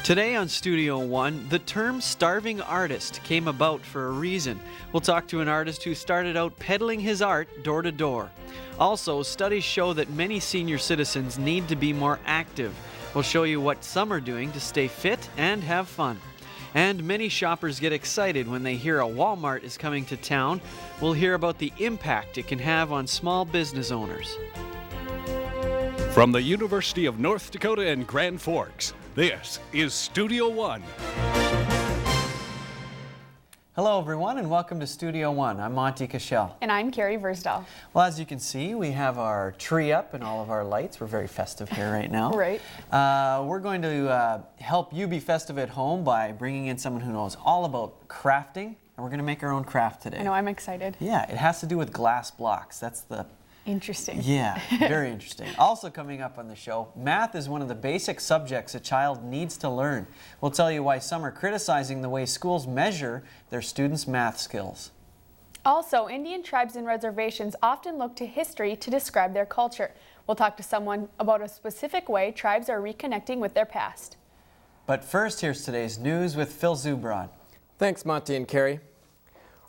Today on Studio One, the term starving artist came about for a reason. We'll talk to an artist who started out peddling his art door to door. Also, studies show that many senior citizens need to be more active. We'll show you what some are doing to stay fit and have fun. And many shoppers get excited when they hear a Walmart is coming to town. We'll hear about the impact it can have on small business owners. From the University of North Dakota in Grand Forks, this is Studio One. Hello everyone and welcome to Studio One. I'm Monty Cashel. And I'm Carrie Versdahl. Well, as you can see, we have our tree up and all of our lights. We're very festive here right now. Right. We're going to help you be festive at home by bringing in someone who knows all about crafting. And we're going to make our own craft today. I know, I'm excited. Yeah, it has to do with glass blocks. That's the... Interesting. Yeah, very interesting. Also coming up on the show, math is one of the basic subjects a child needs to learn. We'll tell you why some are criticizing the way schools measure their students' math skills. Also, Indian tribes and reservations often look to history to describe their culture. We'll talk to someone about a specific way tribes are reconnecting with their past. But first, here's today's news with Phil Zubron. Thanks, Monty and Carrie.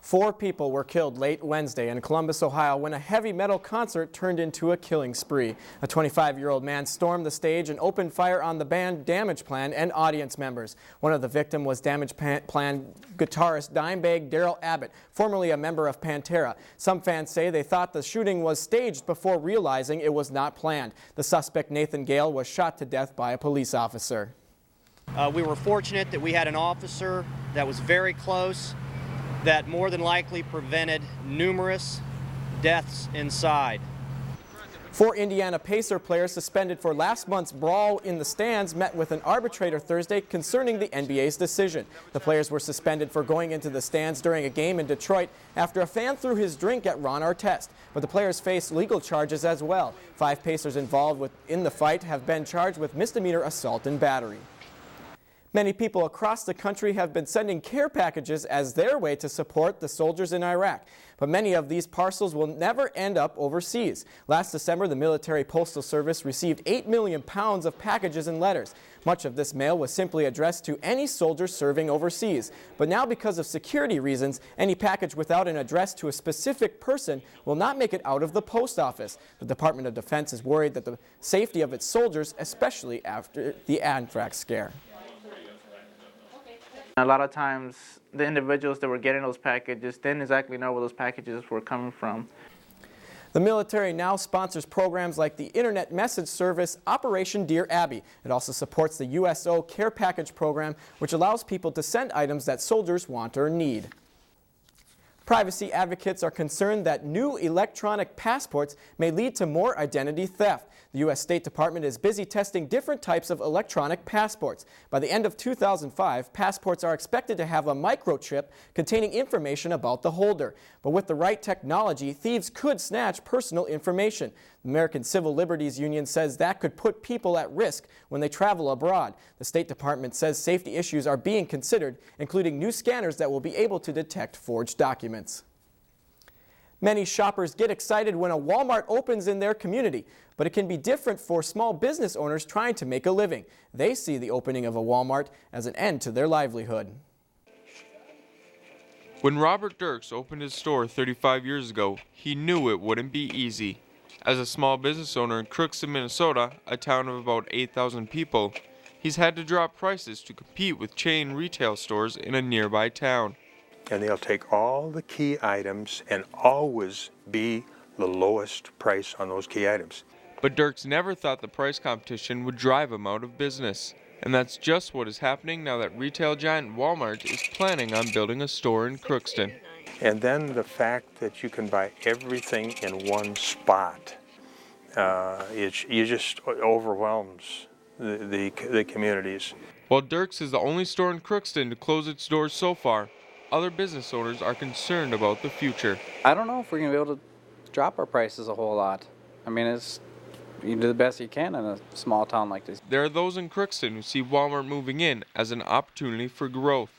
4 people were killed late Wednesday in Columbus, Ohio, when a heavy metal concert turned into a killing spree. A 25-year-old man stormed the stage and opened fire on the band Damage Plan and audience members. One of the victims was Damage Plan guitarist Dimebag Darrell Abbott, formerly a member of Pantera. Some fans say they thought the shooting was staged before realizing it was not planned. The suspect, Nathan Gale, was shot to death by a police officer. We were fortunate that we had an officer that was very close, that more than likely prevented numerous deaths inside. 4 Indiana Pacer players suspended for last month's brawl in the stands met with an arbitrator Thursday concerning the NBA's decision. The players were suspended for going into the stands during a game in Detroit after a fan threw his drink at Ron Artest. But the players face legal charges as well. 5 Pacers involved in the fight have been charged with misdemeanor assault and battery. Many people across the country have been sending care packages as their way to support the soldiers in Iraq. But many of these parcels will never end up overseas. Last December, the Military Postal Service received 8 million pounds of packages and letters. Much of this mail was simply addressed to any soldiers serving overseas. But now, because of security reasons, any package without an address to a specific person will not make it out of the post office. The Department of Defense is worried that the safety of its soldiers, especially after the anthrax scare. A lot of times, the individuals that were getting those packages didn't exactly know where those packages were coming from. The military now sponsors programs like the internet message service Operation Dear Abby. It also supports the USO Care Package program, which allows people to send items that soldiers want or need. Privacy advocates are concerned that new electronic passports may lead to more identity theft. The U.S. State Department is busy testing different types of electronic passports. By the end of 2005, passports are expected to have a microchip containing information about the holder. But with the right technology, thieves could snatch personal information. The American Civil Liberties Union says that could put people at risk when they travel abroad. The State Department says safety issues are being considered, including new scanners that will be able to detect forged documents. Many shoppers get excited when a Walmart opens in their community, but it can be different for small business owners trying to make a living. They see the opening of a Walmart as an end to their livelihood. When Robert Dirks opened his store 35 years ago, he knew it wouldn't be easy. As a small business owner in Crookston, Minnesota, a town of about 8,000 people, he's had to drop prices to compete with chain retail stores in a nearby town. And they'll take all the key items and always be the lowest price on those key items. But Dirks never thought the price competition would drive him out of business. And that's just what is happening now that retail giant Walmart is planning on building a store in Crookston. And then the fact that you can buy everything in one spot, it just overwhelms the communities. While Dirks is the only store in Crookston to close its doors so far, other business owners are concerned about the future. I don't know if we're going to be able to drop our prices a whole lot. I mean, you do the best you can in a small town like this. There are those in Crookston who see Walmart moving in as an opportunity for growth.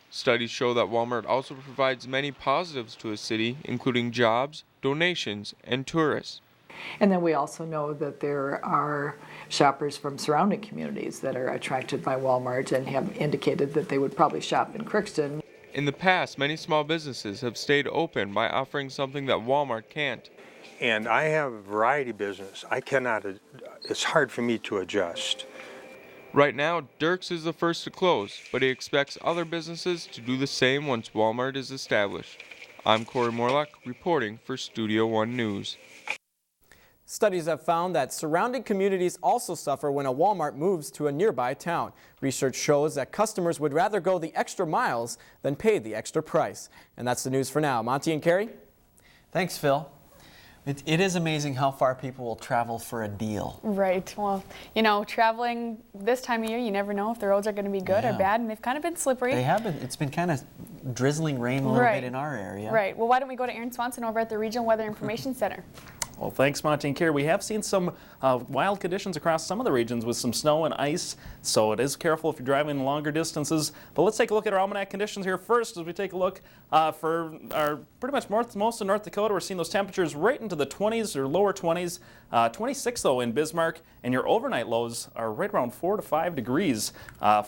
Studies show that Walmart also provides many positives to a city, including jobs, donations, and tourists. And then we also know that there are shoppers from surrounding communities that are attracted by Walmart and have indicated that they would probably shop in Crookston. In the past, many small businesses have stayed open by offering something that Walmart can't. And I have a variety business. I cannot, it's hard for me to adjust. Right now, Dirk's is the first to close, but he expects other businesses to do the same once Walmart is established. I'm Corey Morlock, reporting for Studio One News. Studies have found that surrounding communities also suffer when a Walmart moves to a nearby town. Research shows that customers would rather go the extra miles than pay the extra price. And that's the news for now. Monty and Carrie? Thanks, Phil. It is amazing how far people will travel for a deal. Right. Well, you know, traveling this time of year, you never know if the roads are going to be good or bad, and they've kind of been slippery. They have been. It's been kind of drizzling rain a little bit in our area. Right. Well, why don't we go to Aaron Swanson over at the Regional Weather Information Center. Well, thanks, Monty and Carrie. We have seen some wild conditions across some of the regions with some snow and ice, so it is careful if you're driving longer distances. But let's take a look at our almanac conditions here first as we take a look for our pretty much most of North Dakota. We're seeing those temperatures right into the 20s or lower 20s. 26 though in Bismarck, and your overnight lows are right around 4 to 5 degrees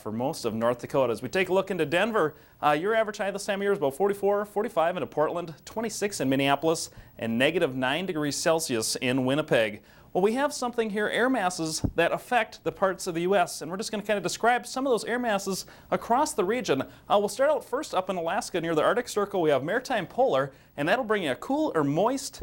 for most of North Dakota. As we take a look into Denver, your average high this time of year is about 44, 45 into Portland, 26 in Minneapolis, and negative 9 degrees Celsius in Winnipeg. Well, we have something here, air masses that affect the parts of the U.S., and we're just going to kind of describe some of those air masses across the region. We'll start out first up in Alaska near the Arctic Circle. We have maritime polar, and that'll bring you a cool or moist,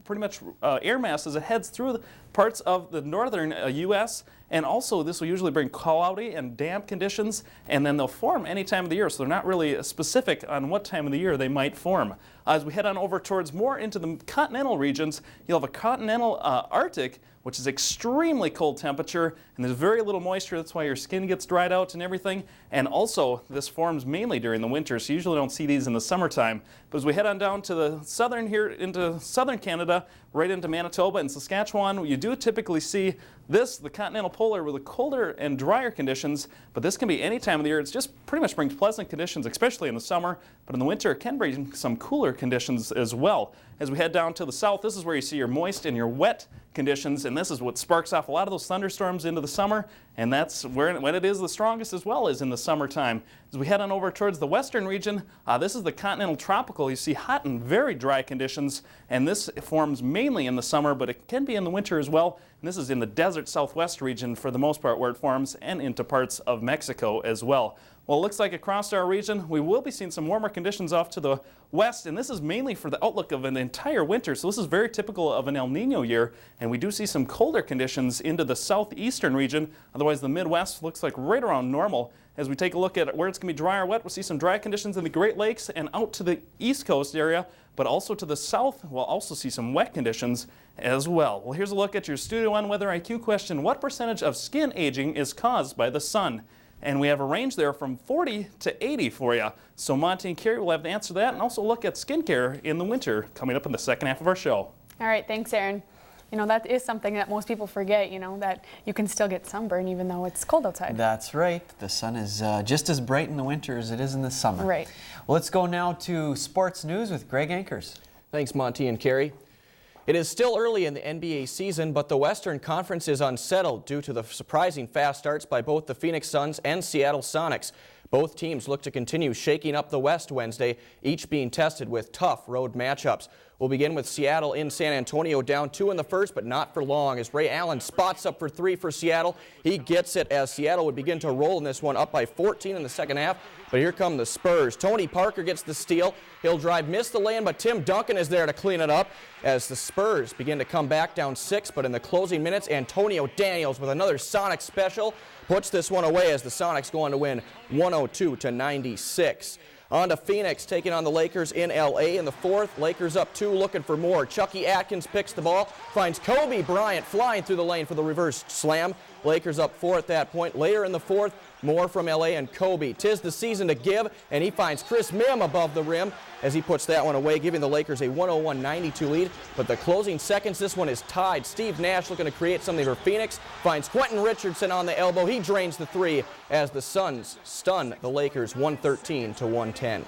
pretty much air mass as it heads through the parts of the northern U.S., and also this will usually bring cloudy and damp conditions, and then they'll form any time of the year, so they're not really specific on what time of the year they might form. As we head on over towards more into the continental regions, you'll have a continental Arctic, which is extremely cold temperature, and there's very little moisture. That's why your skin gets dried out and everything. And also, this forms mainly during the winter, so you usually don't see these in the summertime. But as we head on down to the southern here, into southern Canada, right into Manitoba and Saskatchewan, you do typically see this, the continental polar, with the colder and drier conditions, but this can be any time of the year. It's just pretty much brings pleasant conditions, especially in the summer, but in the winter it can bring some cooler conditions as well. As we head down to the south, this is where you see your moist and your wet conditions, and this is what sparks off a lot of those thunderstorms into the summer, and that's when it is the strongest as well as in the summertime. As we head on over towards the western region, this is the continental tropical. You see hot and very dry conditions, and this forms mainly in the summer, but it can be in the winter as well. And this is in the desert southwest region for the most part where it forms, and into parts of Mexico as well. Well, it looks like across our region, we will be seeing some warmer conditions off to the west, and this is mainly for the outlook of an entire winter. So this is very typical of an El Nino year, and we do see some colder conditions into the southeastern region. Otherwise, the Midwest looks like right around normal. As we take a look at where it's going to be dry or wet, we'll see some dry conditions in the Great Lakes and out to the east coast area, but also to the south, we'll also see some wet conditions as well. Well, here's a look at your Studio One Weather IQ question. What percentage of skin aging is caused by the sun? And we have a range there from 40 to 80 for you. So Monty and Carrie will have to answer that, and also look at skincare in the winter coming up in the second half of our show. All right, thanks, Aaron. You know, that is something that most people forget, you know, that you can still get sunburn even though it's cold outside. That's right. The sun is just as bright in the winter as it is in the summer. Right. Well, let's go now to sports news with Greg Ankers. Thanks, Monty and Carrie. It is still early in the NBA season, but the Western Conference is unsettled due to the surprising fast starts by both the Phoenix Suns and Seattle Sonics. Both teams look to continue shaking up the West Wednesday, each being tested with tough road matchups. We'll begin with Seattle in San Antonio, down 2 in the first, but not for long, as Ray Allen spots up for 3 for Seattle. He gets it as Seattle would begin to roll in this one, up by 14 in the second half. But here come the Spurs. Tony Parker gets the steal. He'll drive, miss the lane, but Tim Duncan is there to clean it up as the Spurs begin to come back down 6. But in the closing minutes, Antonio Daniels with another Sonic special puts this one away as the Sonics go on to win 102-96. On to Phoenix, taking on the Lakers in L.A. in the fourth. Lakers up 2, looking for more. Chucky Atkins picks the ball, finds Kobe Bryant flying through the lane for the reverse slam. Lakers up 4 at that point. Later in the fourth, more from L.A. and Kobe. 'Tis the season to give, and he finds Chris Mim above the rim as he puts that one away, giving the Lakers a 101-92 lead. But the closing seconds, this one is tied. Steve Nash looking to create something for Phoenix, finds Quentin Richardson on the elbow. He drains the 3 as the Suns stun the Lakers 113-110.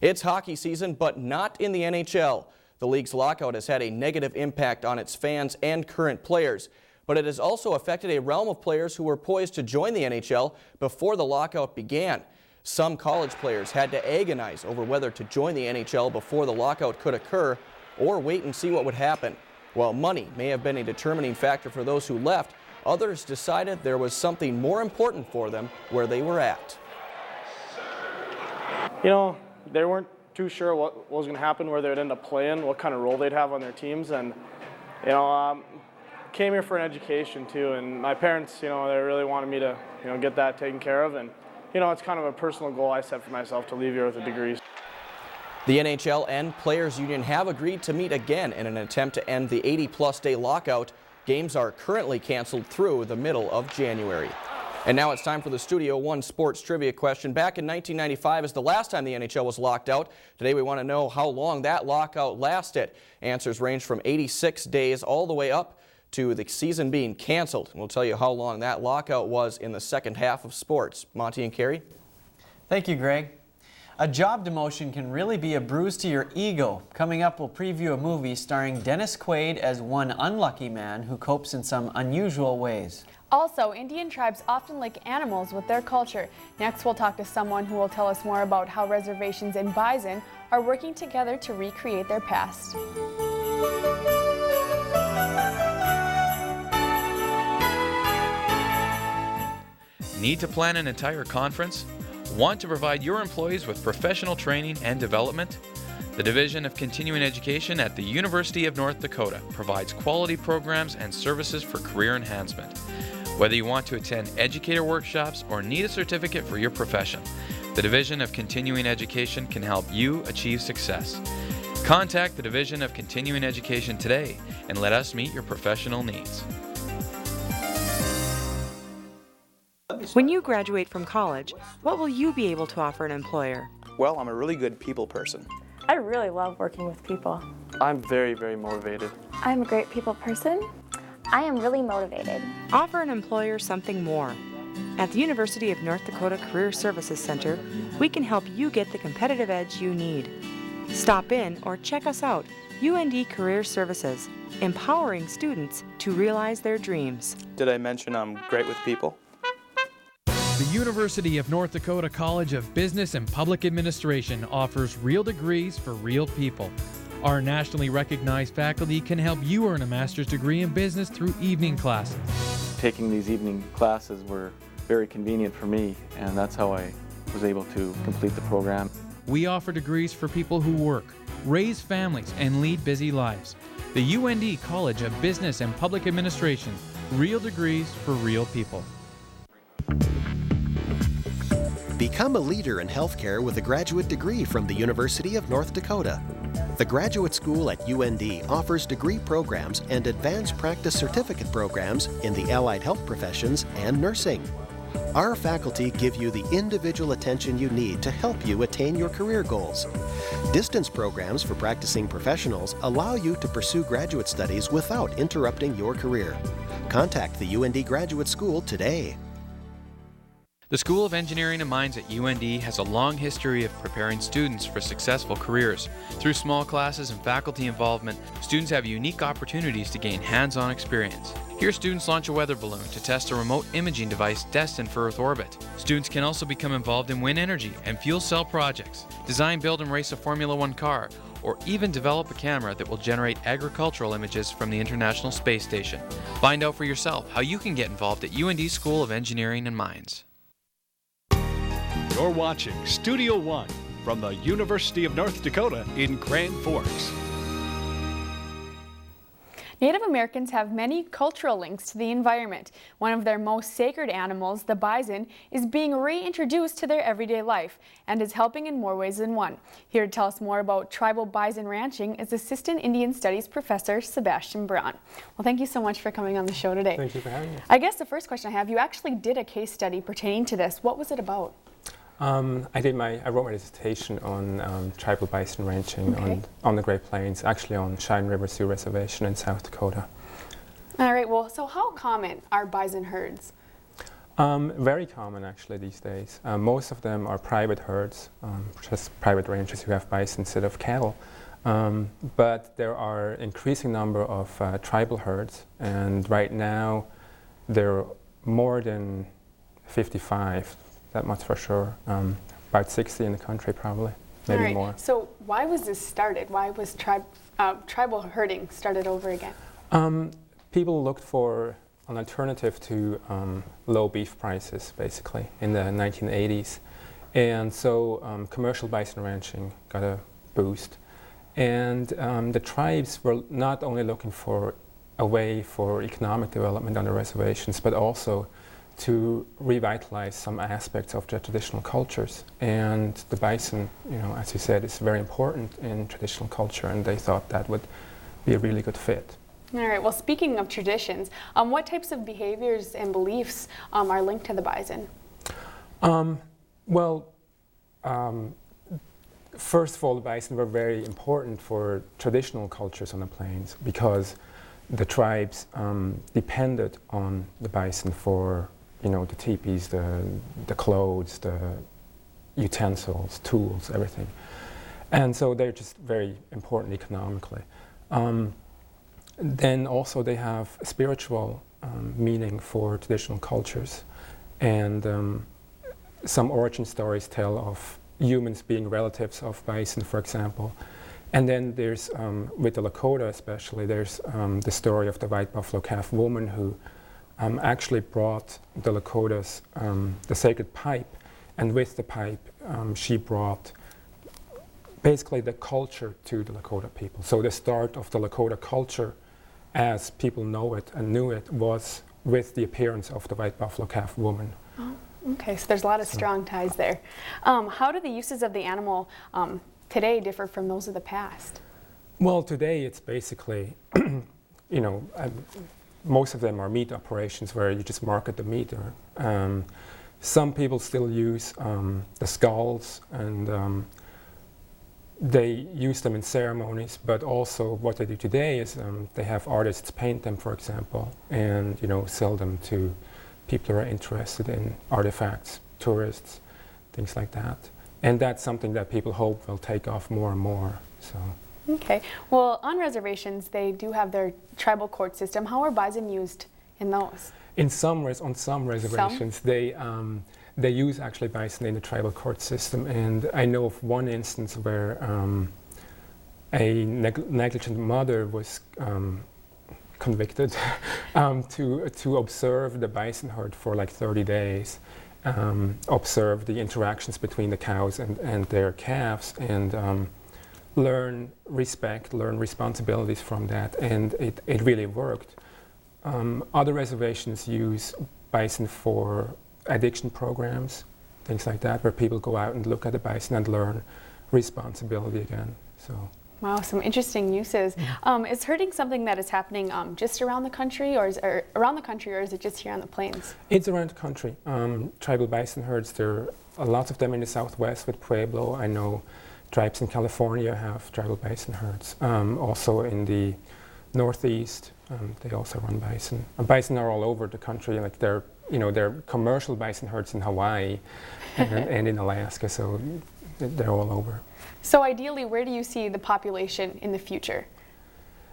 It's hockey season, but not in the NHL. The league's lockout has had a negative impact on its fans and current players, but it has also affected a realm of players who were poised to join the NHL before the lockout began. Some college players had to agonize over whether to join the NHL before the lockout could occur or wait and see what would happen. While money may have been a determining factor for those who left, others decided there was something more important for them where they were at. You know, they weren't too sure what was going to happen, where they would end up playing, what kind of role they'd have on their teams, and you know, came here for an education too. And my parents, you know, they really wanted me to, you know, get that taken care of, and you know, it's kind of a personal goal I set for myself to leave here with a degree. The NHL and Players Union have agreed to meet again in an attempt to end the 80-plus day lockout. Games are currently canceled through the middle of January. And now it's time for the Studio One Sports Trivia question. Back in 1995 is the last time the NHL was locked out. Today we want to know how long that lockout lasted. Answers range from 86 days all the way up to the season being canceled. We'll tell you how long that lockout was in the second half of sports. Monty and Carrie? Thank you, Greg. A job demotion can really be a bruise to your ego. Coming up, we'll preview a movie starring Dennis Quaid as one unlucky man who copes in some unusual ways. Also, Indian tribes often link animals with their culture. Next, we'll talk to someone who will tell us more about how reservations in Bison are working together to recreate their past. Need to plan an entire conference? Want to provide your employees with professional training and development? The Division of Continuing Education at the University of North Dakota provides quality programs and services for career enhancement. Whether you want to attend educator workshops or need a certificate for your profession, the Division of Continuing Education can help you achieve success. Contact the Division of Continuing Education today and let us meet your professional needs. When you graduate from college, what will you be able to offer an employer? Well, I'm a really good people person. I really love working with people. I'm very, very motivated. I'm a great people person. I am really motivated. Offer an employer something more. At the University of North Dakota Career Services Center, we can help you get the competitive edge you need. Stop in or check us out, UND Career Services, empowering students to realize their dreams. Did I mention I'm great with people? The University of North Dakota College of Business and Public Administration offers real degrees for real people. Our nationally recognized faculty can help you earn a master's degree in business through evening classes. Taking these evening classes were very convenient for me, and that's how I was able to complete the program. We offer degrees for people who work, raise families, and lead busy lives. The UND College of Business and Public Administration, real degrees for real people. Become a leader in healthcare with a graduate degree from the University of North Dakota. The Graduate School at UND offers degree programs and advanced practice certificate programs in the allied health professions and nursing. Our faculty give you the individual attention you need to help you attain your career goals. Distance programs for practicing professionals allow you to pursue graduate studies without interrupting your career. Contact the UND Graduate School today. The School of Engineering and Mines at UND has a long history of preparing students for successful careers. Through small classes and faculty involvement, students have unique opportunities to gain hands-on experience. Here, students launch a weather balloon to test a remote imaging device destined for Earth orbit. Students can also become involved in wind energy and fuel cell projects, design, build, and race a Formula One car, or even develop a camera that will generate agricultural images from the International Space Station. Find out for yourself how you can get involved at UND School of Engineering and Mines. You're watching Studio One from the University of North Dakota in Grand Forks. Native Americans have many cultural links to the environment. One of their most sacred animals, the bison, is being reintroduced to their everyday life and is helping in more ways than one. Here to tell us more about tribal bison ranching is Assistant Indian Studies Professor Sebastian Braun. Well, thank you so much for coming on the show today. Thank you for having me. I guess the first question I have, you actually did a case study pertaining to this. What was it about? I wrote my dissertation on tribal bison ranching on the Great Plains, actually on Cheyenne River Sioux Reservation in South Dakota. All right, well, so how common are bison herds? Very common actually these days. Most of them are private herds, just private ranchers who have bison instead of cattle. But there are increasing number of tribal herds, and right now there are more than 55, that much for sure. About 60 in the country probably, maybe more. So why was this started? Why was tribal herding started over again? People looked for an alternative to low beef prices, basically, in the 1980s. And so commercial bison ranching got a boost. And the tribes were not only looking for a way for economic development on the reservations, but also to revitalize some aspects of their traditional cultures. And the bison, as you said, is very important in traditional culture, and they thought that would be a really good fit. All right, well, speaking of traditions, what types of behaviors and beliefs are linked to the bison? First of all, the bison were very important for traditional cultures on the plains because the tribes depended on the bison for the teepees, the clothes, the utensils, tools, everything. And so they're just very important economically. Then also they have spiritual meaning for traditional cultures. And some origin stories tell of humans being relatives of bison, for example. And then there's, with the Lakota especially, there's the story of the white buffalo calf woman who actually brought the Lakotas the sacred pipe, and with the pipe she brought basically the culture to the Lakota people. So the start of the Lakota culture as people know it and knew it was with the appearance of the white buffalo calf woman. Oh, okay, so there's a lot of strong ties there. How do the uses of the animal today differ from those of the past? Well, today it's basically, most of them are meat operations where you just market the meat. Some people still use the skulls, and they use them in ceremonies, but also what they do today is they have artists paint them, for example, and sell them to people who are interested in artifacts, tourists, things like that. And that's something that people hope will take off more and more. So. Okay. Well, on reservations, they do have their tribal court system. How are bison used in those? On some reservations, they use actually bison in the tribal court system. And I know of one instance where a negligent mother was convicted to observe the bison herd for like 30 days. Observe the interactions between the cows and their calves, and learn respect, learn responsibilities from that, and it really worked. Other reservations use bison for addiction programs, things like that, where people go out and look at the bison and learn responsibility again. So. Wow, some interesting uses. Is herding something that is happening just around the country, or is it just here on the plains? It's around the country. Tribal bison herds, there are lots of them in the southwest with Pueblo. I know tribes in California have tribal bison herds. Also in the northeast, they also run bison. Bison are all over the country. Like there are commercial bison herds in Hawaii and in Alaska, so they're all over. So ideally, where do you see the population in the future?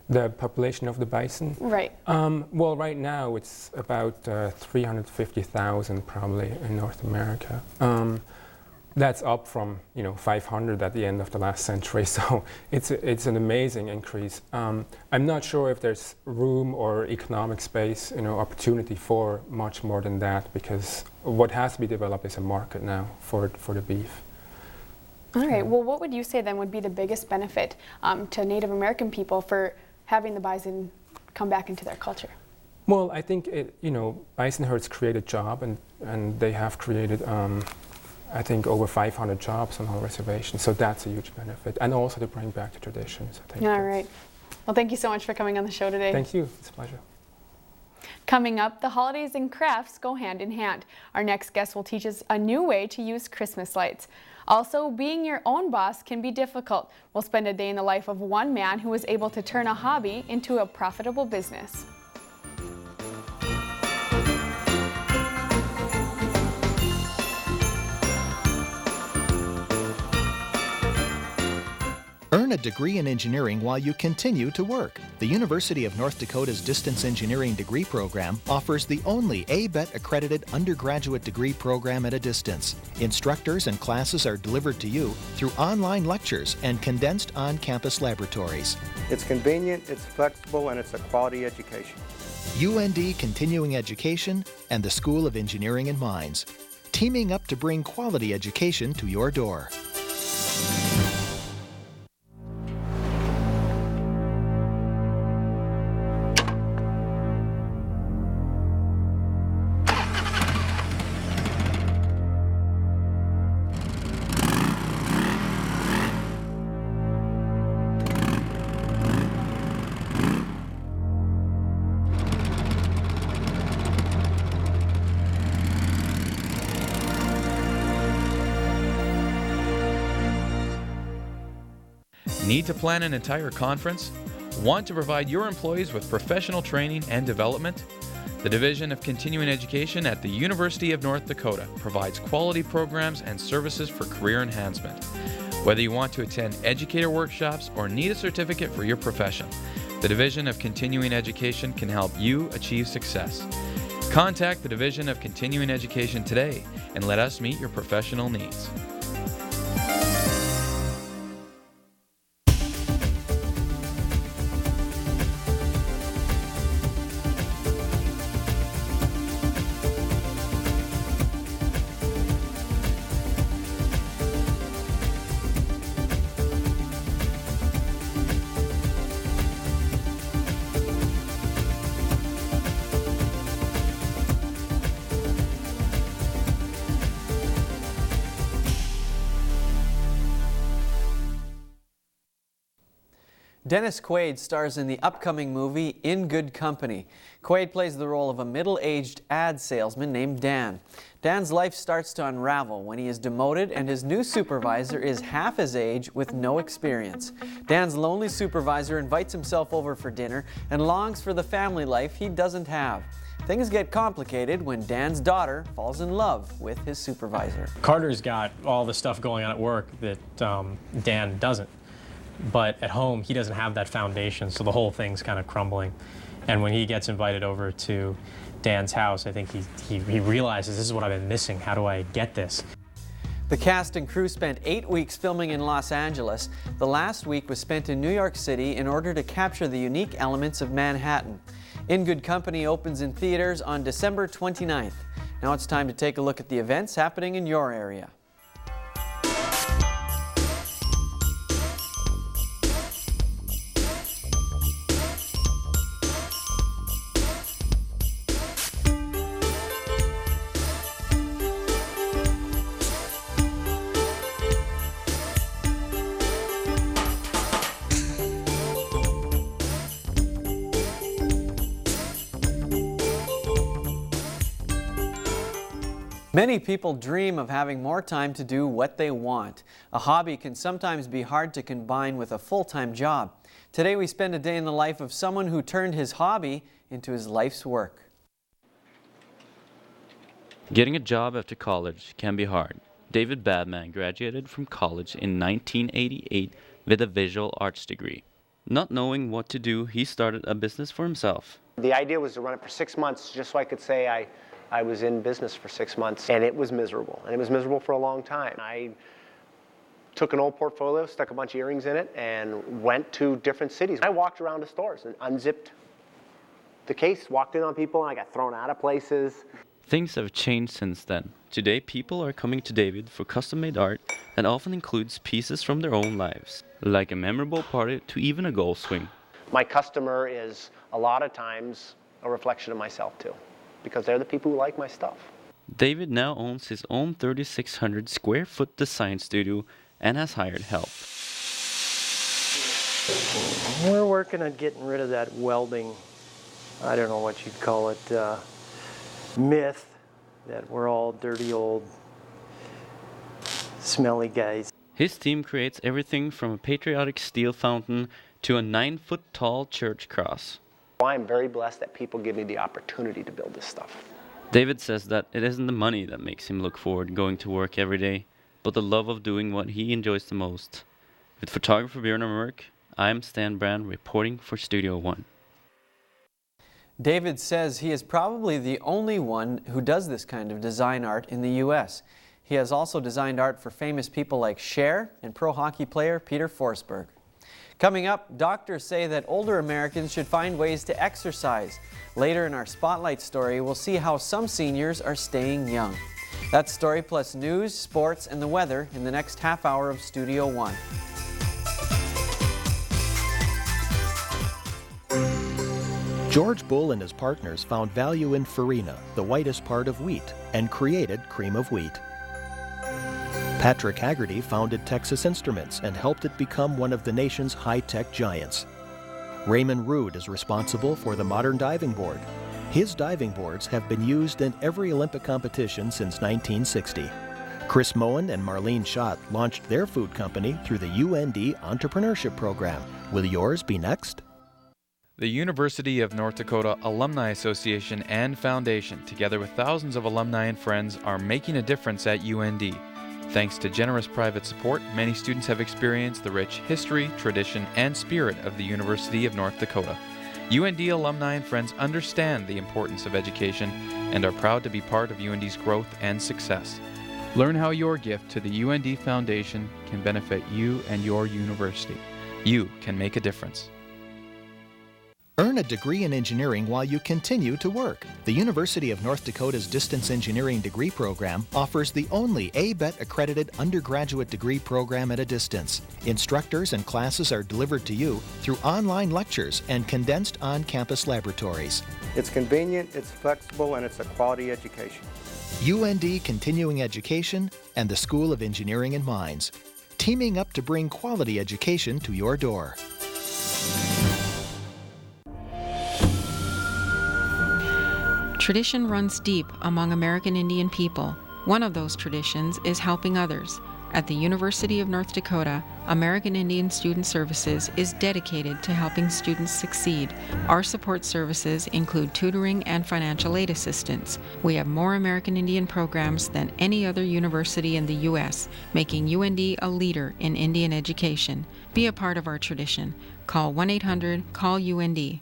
The population of the bison? Right. Well, right now it's about 350,000 probably in North America. That's up from 500 at the end of the last century, so it's an amazing increase. I'm not sure if there's room or economic space, opportunity for much more than that, because what has to be developed is a market now for the beef. All right, well, what would you say then would be the biggest benefit to Native American people for having the bison come back into their culture? Well, I think bison herds create a job, and they have created, I think, over 500 jobs on our reservation, so that's a huge benefit, and also to bring back the traditions. I think. All right. Well, thank you so much for coming on the show today. Thank you. It's a pleasure. Coming up, the holidays and crafts go hand in hand. Our next guest will teach us a new way to use Christmas lights. Also, being your own boss can be difficult. We'll spend a day in the life of one man who was able to turn a hobby into a profitable business. Earn a degree in engineering while you continue to work. The University of North Dakota's Distance Engineering degree program offers the only ABET accredited undergraduate degree program at a distance. Instructors and classes are delivered to you through online lectures and condensed on-campus laboratories. It's convenient, it's flexible, and it's a quality education. UND Continuing Education and the School of Engineering and Mines, teaming up to bring quality education to your door. Need to plan an entire conference? Want to provide your employees with professional training and development? The Division of Continuing Education at the University of North Dakota provides quality programs and services for career enhancement. Whether you want to attend educator workshops or need a certificate for your profession, the Division of Continuing Education can help you achieve success. Contact the Division of Continuing Education today and let us meet your professional needs. Dennis Quaid stars in the upcoming movie In Good Company. Quaid plays the role of a middle-aged ad salesman named Dan. Dan's life starts to unravel when he is demoted and his new supervisor is half his age with no experience. Dan's lonely supervisor invites himself over for dinner and longs for the family life he doesn't have. Things get complicated when Dan's daughter falls in love with his supervisor. Carter's got all the stuff going on at work that Dan doesn't. But at home, he doesn't have that foundation, so the whole thing's kind of crumbling. And when he gets invited over to Dan's house, I think he realizes, this is what I've been missing. How do I get this? The cast and crew spent 8 weeks filming in Los Angeles. The last week was spent in New York City in order to capture the unique elements of Manhattan. In Good Company opens in theaters on December 29th. Now it's time to take a look at the events happening in your area. Many people dream of having more time to do what they want. A hobby can sometimes be hard to combine with a full-time job. Today we spend a day in the life of someone who turned his hobby into his life's work. Getting a job after college can be hard. David Badman graduated from college in 1988 with a visual arts degree. Not knowing what to do, he started a business for himself. The idea was to run it for 6 months just so I could say I was in business for 6 months, and it was miserable. And it was miserable for a long time. I took an old portfolio, stuck a bunch of earrings in it, and went to different cities. I walked around to stores and unzipped the case, walked in on people, and I got thrown out of places. Things have changed since then. Today, people are coming to David for custom-made art that often includes pieces from their own lives, like a memorable party to even a golf swing. My customer is a lot of times a reflection of myself too, because they're the people who like my stuff. David now owns his own 3,600 square foot design studio and has hired help. We're working on getting rid of that welding, I don't know what you'd call it, myth that we're all dirty old smelly guys. His team creates everything from a patriotic steel fountain to a 9-foot tall church cross. I'm very blessed that people give me the opportunity to build this stuff. David says that it isn't the money that makes him look forward to going to work every day, but the love of doing what he enjoys the most. With photographer Björn Merck, I'm Stan Brand reporting for Studio One. David says he is probably the only one who does this kind of design art in the U.S. He has also designed art for famous people like Shea and pro hockey player Peter Forsberg. Coming up, doctors say that older Americans should find ways to exercise. Later in our Spotlight story, we'll see how some seniors are staying young. That story plus news, sports, and the weather in the next half hour of Studio One. George Bull and his partners found value in farina, the whitest part of wheat, and created cream of wheat. Patrick Haggerty founded Texas Instruments and helped it become one of the nation's high-tech giants. Raymond Rood is responsible for the modern diving board. His diving boards have been used in every Olympic competition since 1960. Chris Moen and Marlene Schott launched their food company through the UND Entrepreneurship Program. Will yours be next? The University of North Dakota Alumni Association and Foundation, together with thousands of alumni and friends, are making a difference at UND. Thanks to generous private support, many students have experienced the rich history, tradition, and spirit of the University of North Dakota. UND alumni and friends understand the importance of education and are proud to be part of UND's growth and success. Learn how your gift to the UND Foundation can benefit you and your university. You can make a difference. Earn a degree in engineering while you continue to work. The University of North Dakota's Distance Engineering degree program offers the only ABET accredited undergraduate degree program at a distance. Instructors and classes are delivered to you through online lectures and condensed on-campus laboratories. It's convenient, it's flexible, and it's a quality education. UND Continuing Education and the School of Engineering and Mines, teaming up to bring quality education to your door. Tradition runs deep among American Indian people. One of those traditions is helping others. At the University of North Dakota, American Indian Student Services is dedicated to helping students succeed. Our support services include tutoring and financial aid assistance. We have more American Indian programs than any other university in the U.S., making UND a leader in Indian education. Be a part of our tradition. Call 1-800-CALL-UND.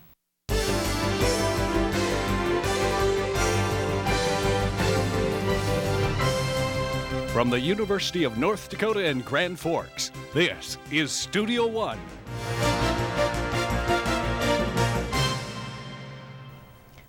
From the University of North Dakota in Grand Forks, this is Studio One.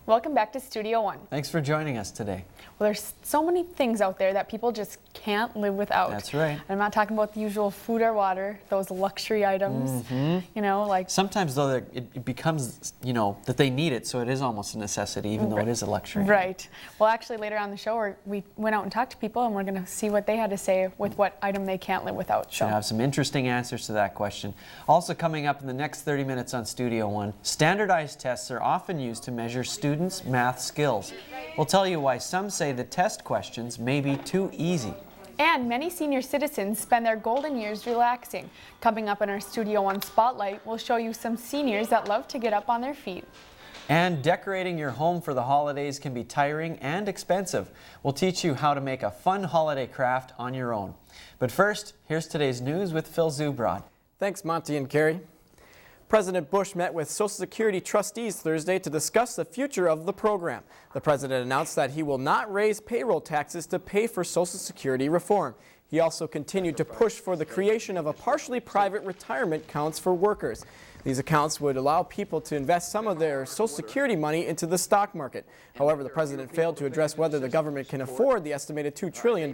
Welcome back to Studio One. Thanks for joining us today. Well, there's so many things out there that people just can't live without. That's right. I'm not talking about the usual food or water, those luxury items. You know, like sometimes though it becomes, you know, that they need it, so it is almost a necessity, even though it is a luxury. Right. Well, actually, later on the show, we went out and talked to people, and we're going to see what they had to say with what item they can't live without. Should have some interesting answers to that question. Also coming up in the next 30 minutes on Studio One, standardized tests are often used to measure students' math skills. We'll tell you why some say the test questions may be too easy. And many senior citizens spend their golden years relaxing. Coming up in our Studio One Spotlight, we'll show you some seniors that love to get up on their feet. And decorating your home for the holidays can be tiring and expensive. We'll teach you how to make a fun holiday craft on your own. But first, here's today's news with Phil Zubrod. Thanks, Monty and Carrie. President Bush met with Social Security trustees Thursday to discuss the future of the program. The president announced that he will not raise payroll taxes to pay for Social Security reform. He also continued to push for the creation of a partially private retirement accounts for workers. These accounts would allow people to invest some of their Social Security money into the stock market. However, the president failed to address whether the government can afford the estimated $2 trillion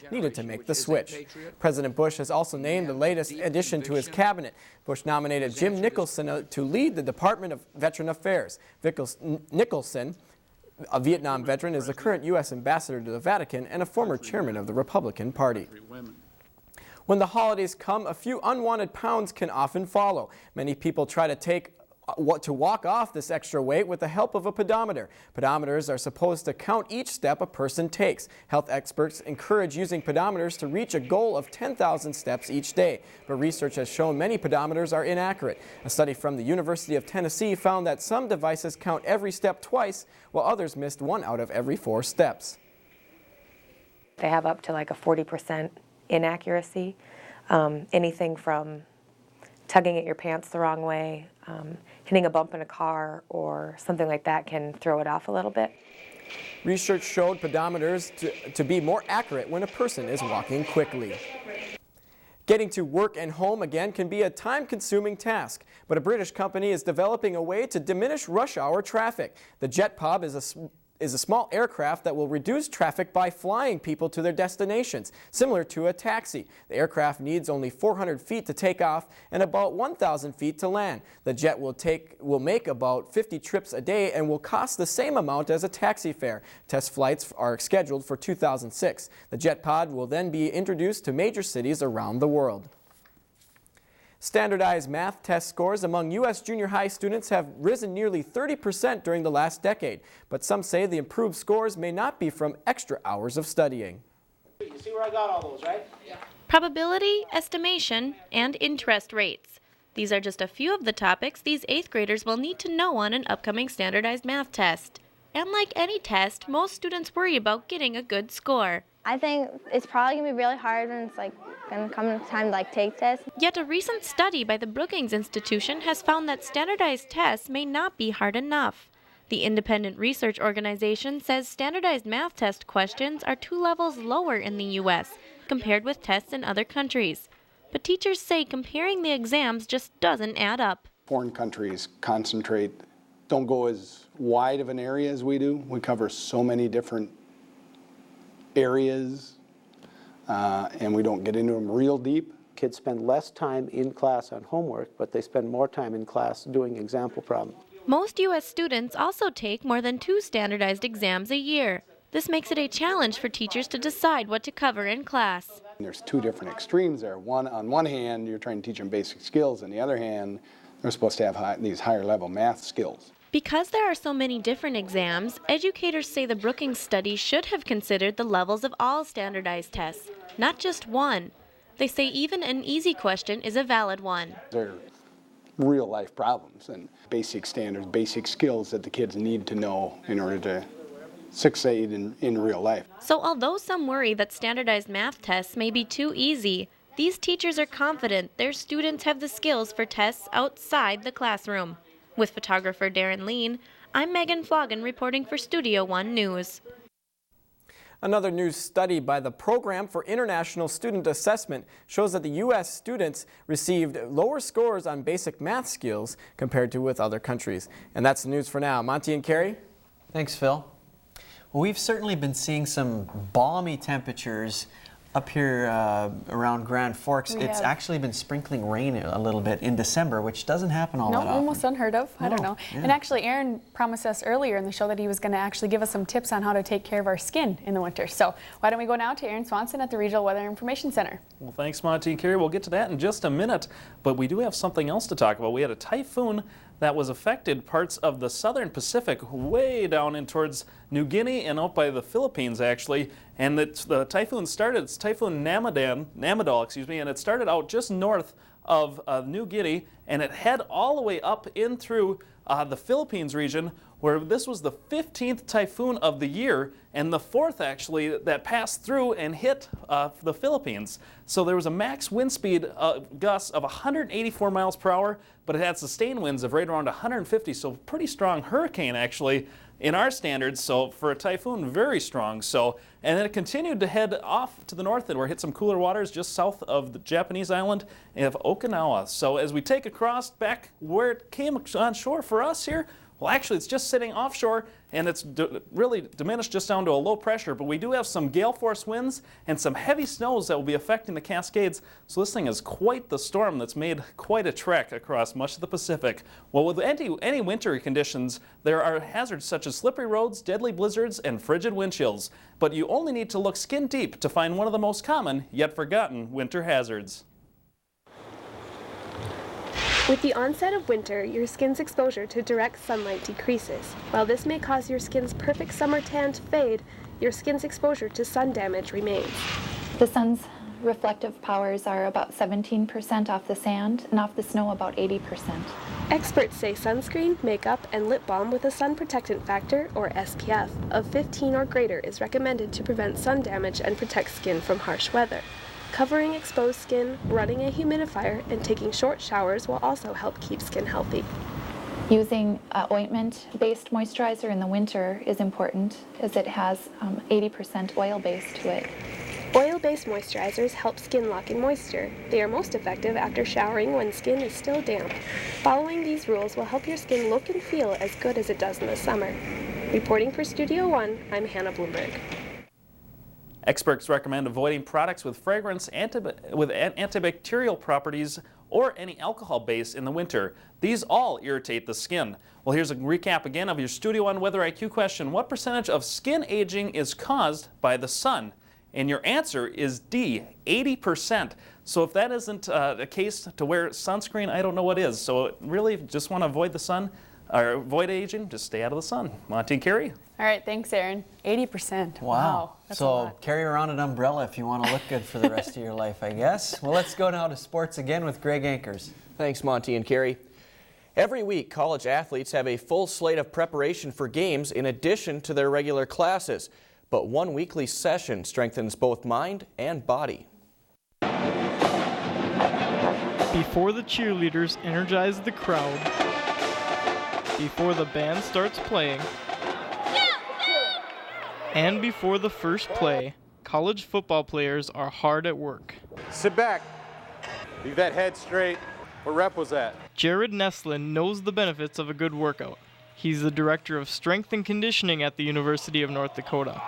needed to make the switch. President Bush has also named the latest addition to his cabinet. Bush nominated Jim Nicholson to lead the Department of Veteran Affairs. Nicholson, a Vietnam veteran, is the current U.S. ambassador to the Vatican and a former chairman of the Republican Party. When the holidays come, a few unwanted pounds can often follow. Many people try to walk off this extra weight with the help of a pedometer. Pedometers are supposed to count each step a person takes. Health experts encourage using pedometers to reach a goal of 10,000 steps each day. But research has shown many pedometers are inaccurate. A study from the University of Tennessee found that some devices count every step twice, while others missed 1 out of every 4 steps. They have up to like a 40% inaccuracy, anything from tugging at your pants the wrong way, hitting a bump in a car or something like that can throw it off a little bit. Research showed pedometers to be more accurate when a person is walking quickly. Getting to work and home again can be a time-consuming task, but a British company is developing a way to diminish rush hour traffic. The JetPod is a small aircraft that will reduce traffic by flying people to their destinations, similar to a taxi. The aircraft needs only 400 feet to take off and about 1,000 feet to land. The jet will make about 50 trips a day and will cost the same amount as a taxi fare. Test flights are scheduled for 2006. The JetPod will then be introduced to major cities around the world. Standardized math test scores among U.S. junior high students have risen nearly 30% during the last decade, but some say the improved scores may not be from extra hours of studying. You see where I got all those, right? Yeah. Probability, estimation, and interest rates. These are just a few of the topics these 8th graders will need to know on an upcoming standardized math test. And like any test, most students worry about getting a good score. I think it's probably going to be really hard when it's going to come time to take tests. Yet a recent study by the Brookings Institution has found that standardized tests may not be hard enough. The independent research organization says standardized math test questions are 2 levels lower in the U.S. compared with tests in other countries. But teachers say comparing the exams just doesn't add up. Foreign countries don't go as wide of an area as we do. We cover so many different areas, and we don't get into them real deep. Kids spend less time in class on homework, but they spend more time in class doing example problems. Most U.S. students also take more than 2 standardized exams a year. This makes it a challenge for teachers to decide what to cover in class. There's 2 different extremes there. On one hand, you're trying to teach them basic skills. On the other hand, they're supposed to have these higher level math skills. Because there are so many different exams, educators say the Brookings study should have considered the levels of all standardized tests, not just one. They say even an easy question is a valid one. They're real life problems and basic standards, basic skills that the kids need to know in order to succeed in real life. So although some worry that standardized math tests may be too easy, these teachers are confident their students have the skills for tests outside the classroom. With photographer Darlene, I'm Megan Floggen reporting for Studio One News. Another new study by the Program for International Student Assessment shows that the U.S. students received lower scores on basic math skills compared to with other countries. And that's the news for now. Monty and Carrie? Thanks, Phil. Well, we've certainly been seeing some balmy temperatures up here around Grand Forks. It's actually been sprinkling rain a little bit in December, which doesn't happen all that often. Almost unheard of. I don't know. Yeah. And actually, Aaron promised us earlier in the show that he was going to actually give us some tips on how to take care of our skin in the winter. So why don't we go now to Aaron Swanson at the Regional Weather Information Center. Well, thanks, Monty and Carrie. We'll get to that in just a minute, but we do have something else to talk about. We had a typhoon that was affected parts of the southern Pacific, way down in towards New Guinea and out by the Philippines, actually. And the typhoon started, it's Typhoon Namadol, and it started out just north of New Guinea, and it head all the way up in through the Philippines region, where this was the 15th typhoon of the year, and the 4th actually that passed through and hit the Philippines. So there was a max wind speed gusts of 184 miles per hour, but it had sustained winds of right around 150, so pretty strong hurricane actually in our standards. So for a typhoon, very strong. So, and then it continued to head off to the north and where it hit some cooler waters just south of the Japanese island of Okinawa. So as we take across back where it came on shore for us here, well, actually, it's just sitting offshore, and it's really diminished just down to a low pressure. But we do have some gale force winds and some heavy snows that will be affecting the Cascades. So this thing is quite the storm that's made quite a trek across much of the Pacific. Well, with any wintry conditions, there are hazards such as slippery roads, deadly blizzards, and frigid wind chills. But you only need to look skin deep to find one of the most common, yet forgotten, winter hazards. With the onset of winter, your skin's exposure to direct sunlight decreases. While this may cause your skin's perfect summer tan to fade, your skin's exposure to sun damage remains. The sun's reflective powers are about 17% off the sand, and off the snow about 80%. Experts say sunscreen, makeup, and lip balm with a sun protectant factor, or SPF, of 15 or greater is recommended to prevent sun damage and protect skin from harsh weather. Covering exposed skin, running a humidifier, and taking short showers will also help keep skin healthy. Using ointment-based moisturizer in the winter is important as it has 80% oil base to it. Oil-based moisturizers help skin lock in moisture. They are most effective after showering when skin is still damp. Following these rules will help your skin look and feel as good as it does in the summer. Reporting for Studio One, I'm Hannah Bloomberg. Experts recommend avoiding products with fragrance, with antibacterial properties, or any alcohol base in the winter. These all irritate the skin. Well, here's a recap again of your Studio One Weather IQ question. What percentage of skin aging is caused by the sun? And your answer is D, 80%. So if that isn't a case to wear sunscreen, I don't know what is. So really, just want to avoid the sun, or avoid aging, just stay out of the sun. Monty and Carrie? All right, thanks, Aaron. 80%. Wow. That's a So lot. carry around an umbrella if you want to look good for the rest of your life, I guess. Well, let's go now to sports again with Greg Ankers. Thanks, Monty and Carrie. Every week, college athletes have a full slate of preparation for games in addition to their regular classes. But one weekly session strengthens both mind and body. Before the cheerleaders energize the crowd, before the band starts playing, and before the first play, college football players are hard at work. Sit back. Leave that head straight. What rep was that? Jared Neslin knows the benefits of a good workout. He's the director of strength and conditioning at the University of North Dakota.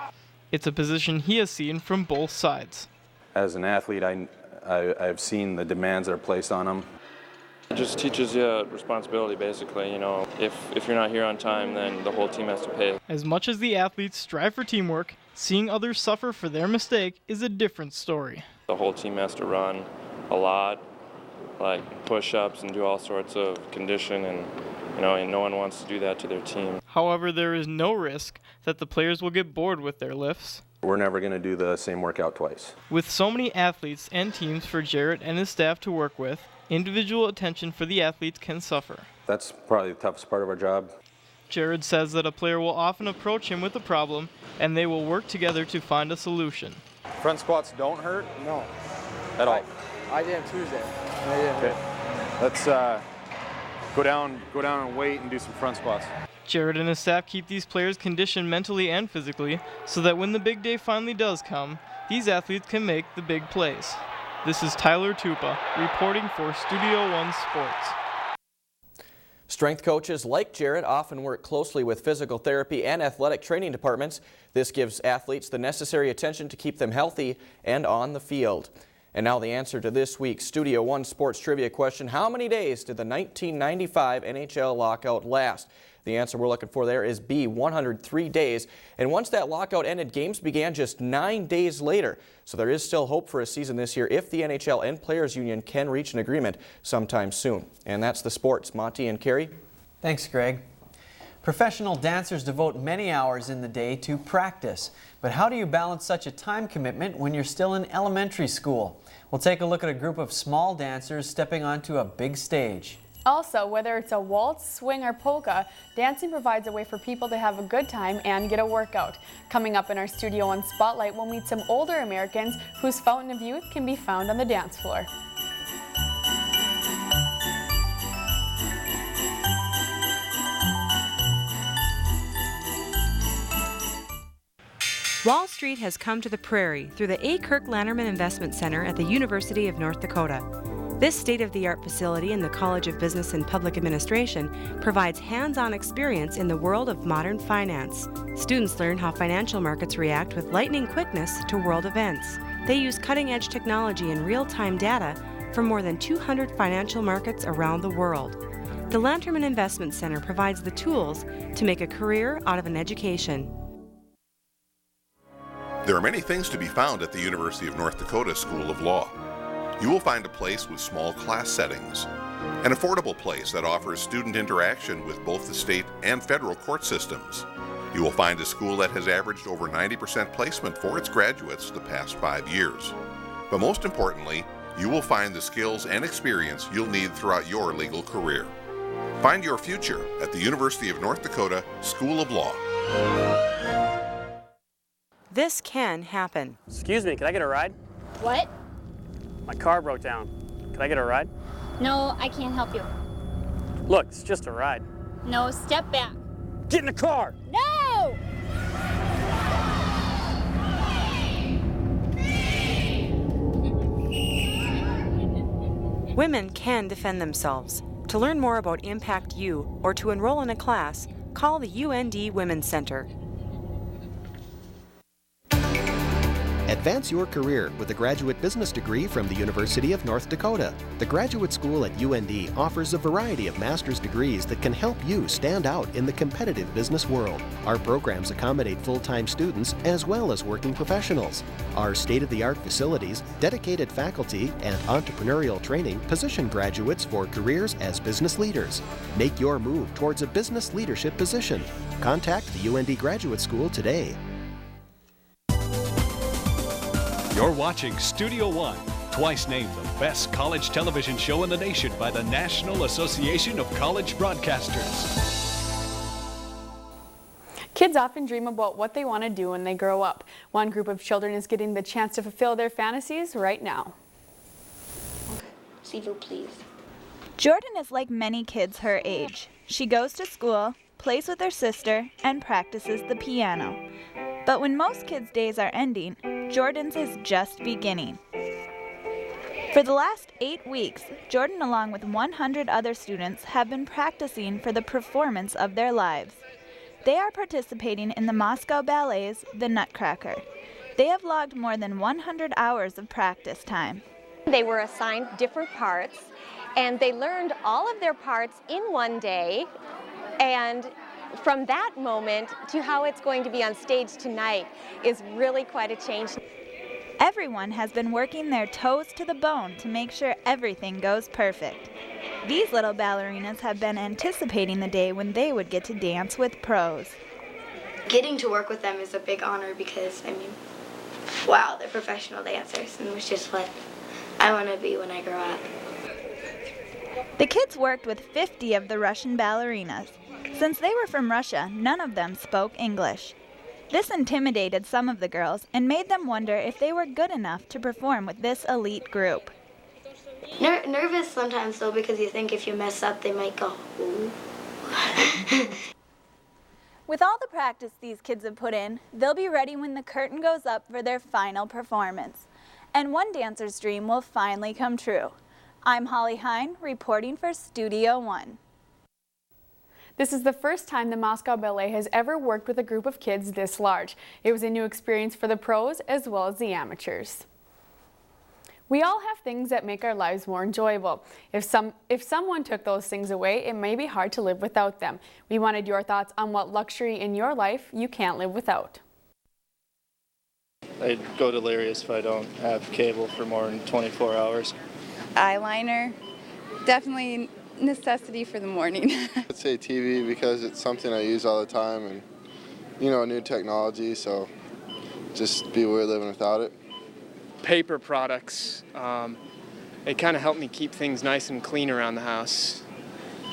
It's a position he has seen from both sides. As an athlete, I've seen the demands that are placed on them. It just teaches you responsibility, basically. You know, if you're not here on time, then the whole team has to pay. As much as the athletes strive for teamwork, seeing others suffer for their mistake is a different story. The whole team has to run a lot, like push-ups and do all sorts of condition, and no one wants to do that to their team. However, there is no risk that the players will get bored with their lifts. We're never going to do the same workout twice. With so many athletes and teams for Jarrett and his staff to work with, individual attention for the athletes can suffer. That's probably the toughest part of our job. Jared says that a player will often approach him with a problem, and they will work together to find a solution. Front squats don't hurt? No. At all? I did on Tuesday. And they didn't hurt. Let's go down and wait and do some front squats. Jared and his staff keep these players conditioned mentally and physically so that when the big day finally does come, these athletes can make the big plays. This is Tyler Tupa reporting for Studio One Sports. Strength coaches like Jared often work closely with physical therapy and athletic training departments. This gives athletes the necessary attention to keep them healthy and on the field. And now the answer to this week's Studio One Sports Trivia question: how many days did the 1995 NHL lockout last? The answer we're looking for there is B, 103 days. And once that lockout ended, games began just 9 days later. So there is still hope for a season this year if the NHL and Players Union can reach an agreement sometime soon. And that's the sports. Monty and Carrie? Thanks, Greg. Professional dancers devote many hours in the day to practice. But how do you balance such a time commitment when you're still in elementary school? We'll take a look at a group of small dancers stepping onto a big stage. Also, whether it's a waltz, swing, or polka, dancing provides a way for people to have a good time and get a workout. Coming up in our Studio One Spotlight, we'll meet some older Americans whose fountain of youth can be found on the dance floor. Wall Street has come to the prairie through the A. Kirk Lanterman Investment Center at the University of North Dakota. This state-of-the-art facility in the College of Business and Public Administration provides hands-on experience in the world of modern finance. Students learn how financial markets react with lightning quickness to world events. They use cutting-edge technology and real-time data from more than 200 financial markets around the world. The Lanterman Investment Center provides the tools to make a career out of an education. There are many things to be found at the University of North Dakota School of Law. You will find a place with small class settings, an affordable place that offers student interaction with both the state and federal court systems. You will find a school that has averaged over 90% placement for its graduates the past 5 years. But most importantly, you will find the skills and experience you'll need throughout your legal career. Find your future at the University of North Dakota School of Law. This can happen. Excuse me, can I get a ride? What? My car broke down. Can I get a ride? No, I can't help you. Look, it's just a ride. No, step back. Get in the car! No! Women can defend themselves. To learn more about Impact U or to enroll in a class, call the UND Women's Center. Advance your career with a graduate business degree from the University of North Dakota. The graduate school at UND offers a variety of master's degrees that can help you stand out in the competitive business world. Our programs accommodate full-time students as well as working professionals. Our state-of-the-art facilities, dedicated faculty, and entrepreneurial training position graduates for careers as business leaders. Make your move towards a business leadership position. Contact the UND Graduate School today. You're watching Studio One, twice named the best college television show in the nation by the National Association of College Broadcasters. Kids often dream about what they want to do when they grow up. One group of children is getting the chance to fulfill their fantasies right now. Sifu, please. Jordan is like many kids her age. She goes to school, plays with her sister, and practices the piano. But when most kids' days are ending, Jordan's is just beginning. For the last 8 weeks, Jordan, along with 100 other students, have been practicing for the performance of their lives. They are participating in the Moscow Ballet's The Nutcracker. They have logged more than 100 hours of practice time. They were assigned different parts, and they learned all of their parts in one day, and from that moment to how it's going to be on stage tonight is really quite a change. Everyone has been working their toes to the bone to make sure everything goes perfect. These little ballerinas have been anticipating the day when they would get to dance with pros. Getting to work with them is a big honor because, wow, they're professional dancers, and it's just what I want to be when I grow up. The kids worked with 50 of the Russian ballerinas. Since they were from Russia, none of them spoke English. This intimidated some of the girls and made them wonder if they were good enough to perform with this elite group. Nervous sometimes, though, because you think if you mess up, they might go, ooh. With all the practice these kids have put in, they'll be ready when the curtain goes up for their final performance. And one dancer's dream will finally come true. I'm Holly Hine, reporting for Studio One. This is the first time the Moscow Ballet has ever worked with a group of kids this large. It was a new experience for the pros as well as the amateurs. We all have things that make our lives more enjoyable. If someone took those things away, it may be hard to live without them. We wanted your thoughts on what luxury in your life you can't live without. I'd go delirious if I don't have cable for more than 24 hours. Eyeliner, definitely necessity for the morning. I'd say TV because it's something I use all the time and, new technology, so just be weird living without it. Paper products. It kind of helped me keep things nice and clean around the house.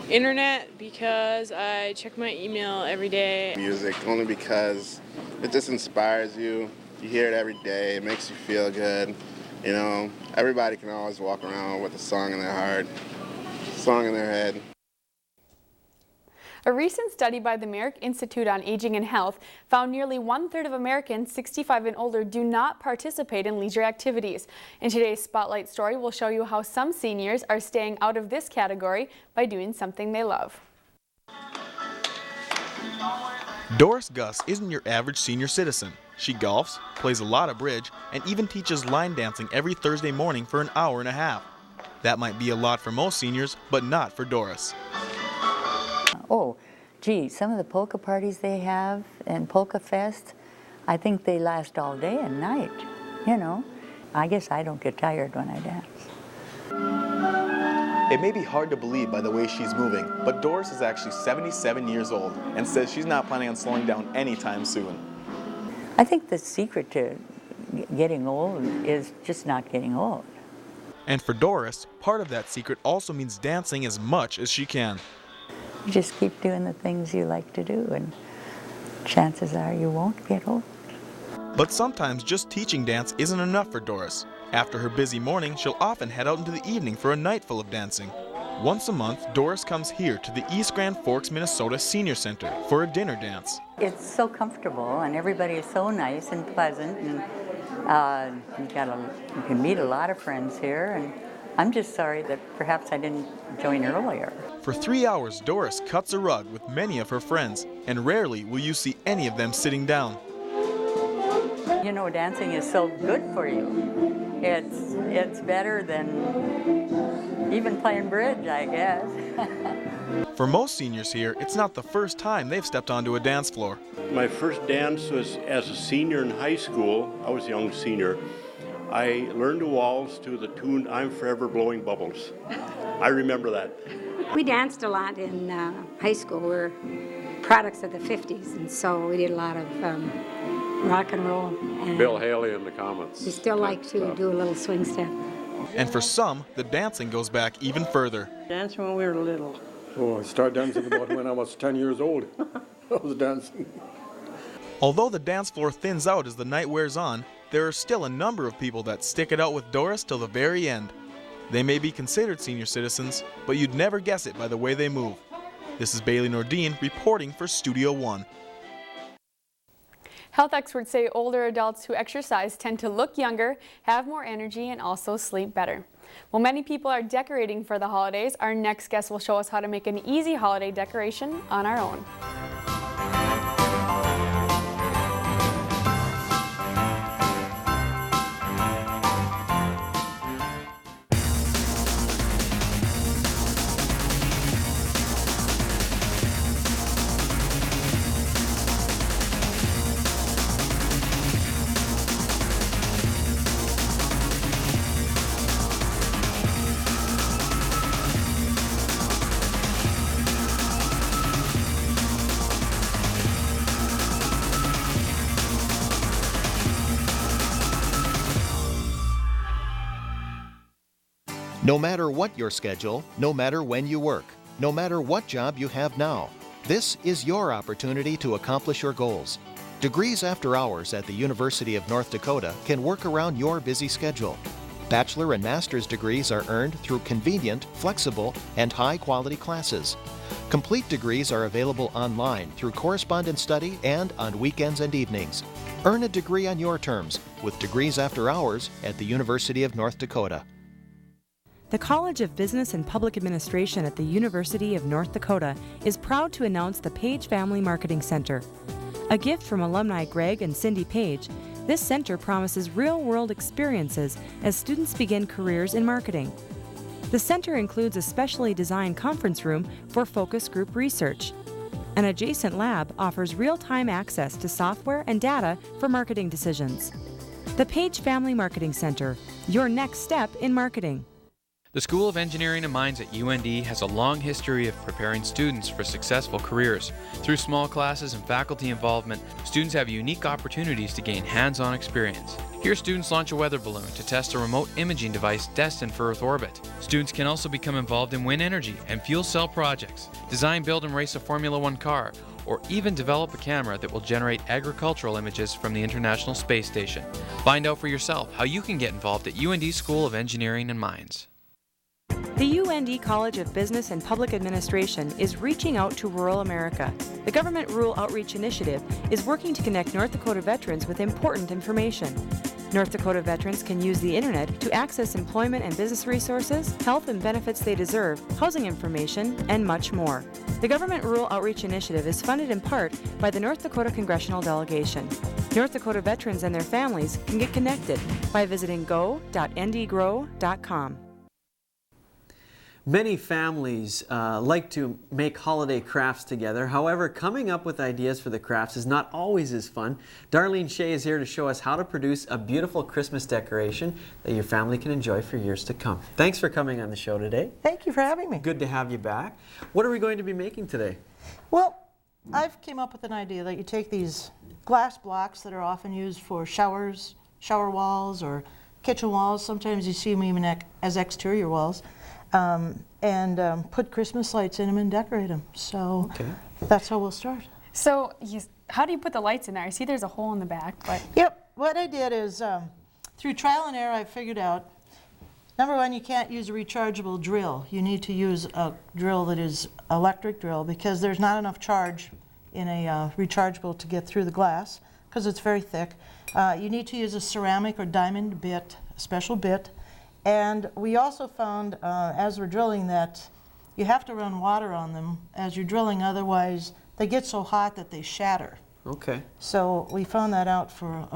Internet, because I check my email every day. Music, only because it just inspires you. You hear it every day, it makes you feel good. Everybody can always walk around with a song in their heart, song in their head. A recent study by the Merrick Institute on Aging and Health found nearly 1/3 of Americans 65 and older do not participate in leisure activities. In today's Spotlight story, we'll show you how some seniors are staying out of this category by doing something they love. Doris Gus isn't your average senior citizen. She golfs, plays a lot of bridge, and even teaches line dancing every Thursday morning for an hour and a half. That might be a lot for most seniors, but not for Doris. Oh, gee, some of the polka parties they have and Polka Fest, I think they last all day and night, I guess I don't get tired when I dance. It may be hard to believe by the way she's moving, but Doris is actually 77 years old and says she's not planning on slowing down anytime soon. I think the secret to getting old is just not getting old. And for Doris, part of that secret also means dancing as much as she can. You just keep doing the things you like to do, and chances are you won't get old. But sometimes just teaching dance isn't enough for Doris. After her busy morning, she'll often head out into the evening for a night full of dancing. Once a month, Doris comes here to the East Grand Forks, Minnesota Senior Center for a dinner dance. It's so comfortable and everybody is so nice and pleasant, and you can meet a lot of friends here, and I'm just sorry that perhaps I didn't join earlier. For 3 hours, Doris cuts a rug with many of her friends, and rarely will you see any of them sitting down. You know, dancing is so good for you. It's better than even playing bridge, I guess. For most seniors here, it's not the first time they've stepped onto a dance floor. My first dance was as a senior in high school. I was a young senior. I learned to waltz to the tune "I'm Forever Blowing Bubbles." I remember that. We danced a lot in high school. We're products of the 50s, and so we did a lot of rock and roll. And Bill Haley in the comments. we still like to do a little swing step. And for some, the dancing goes back even further. Dancing when we were little. Oh, I started dancing about when I was 10 years old. I was dancing. Although the dance floor thins out as the night wears on, there are still a number of people that stick it out with Doris till the very end. They may be considered senior citizens, but you'd never guess it by the way they move. This is Bailey Nordine reporting for Studio One. Health experts say older adults who exercise tend to look younger, have more energy, and also sleep better. While many people are decorating for the holidays, our next guest will show us how to make an easy holiday decoration on our own. No matter what your schedule, no matter when you work, no matter what job you have now, this is your opportunity to accomplish your goals. Degrees After Hours at the University of North Dakota can work around your busy schedule. Bachelor and master's degrees are earned through convenient, flexible, and high-quality classes. Complete degrees are available online through correspondence study and on weekends and evenings. Earn a degree on your terms with Degrees After Hours at the University of North Dakota. The College of Business and Public Administration at the University of North Dakota is proud to announce the Page Family Marketing Center. A gift from alumni Greg and Cindy Page, this center promises real-world experiences as students begin careers in marketing. The center includes a specially designed conference room for focus group research. An adjacent lab offers real-time access to software and data for marketing decisions. The Page Family Marketing Center, your next step in marketing. The School of Engineering and Mines at UND has a long history of preparing students for successful careers. Through small classes and faculty involvement, students have unique opportunities to gain hands-on experience. Here, students launch a weather balloon to test a remote imaging device destined for Earth orbit. Students can also become involved in wind energy and fuel cell projects, design, build, and race a Formula One car, or even develop a camera that will generate agricultural images from the International Space Station. Find out for yourself how you can get involved at UND School of Engineering and Mines. The UND College of Business and Public Administration is reaching out to rural America. The Government Rural Outreach Initiative is working to connect North Dakota veterans with important information. North Dakota veterans can use the internet to access employment and business resources, health and benefits they deserve, housing information, and much more. The Government Rural Outreach Initiative is funded in part by the North Dakota Congressional Delegation. North Dakota veterans and their families can get connected by visiting go.ndgrow.com. Many families like to make holiday crafts together. However, coming up with ideas for the crafts is not always as fun. Darlene Shea is here to show us how to produce a beautiful Christmas decoration that your family can enjoy for years to come. Thanks for coming on the show today. Thank you for having me. Good to have you back. What are we going to be making today? Well, I've came up with an idea that you take these glass blocks that are often used for showers, shower walls, or kitchen walls. Sometimes you see them even as exterior walls. And put Christmas lights in them and decorate them. So that's how we'll start. So how do you put the lights in there? I see there's a hole in the back, but... Yep. what I did is, through trial and error, I figured out, number one, you can't use a rechargeable drill. You need to use a drill that is electric drill because there's not enough charge in a rechargeable to get through the glass because it's very thick. You need to use a ceramic or diamond bit, a special bit. And we also found, as we're drilling, that you have to run water on them as you're drilling, otherwise they get so hot that they shatter. Okay. So we found that out for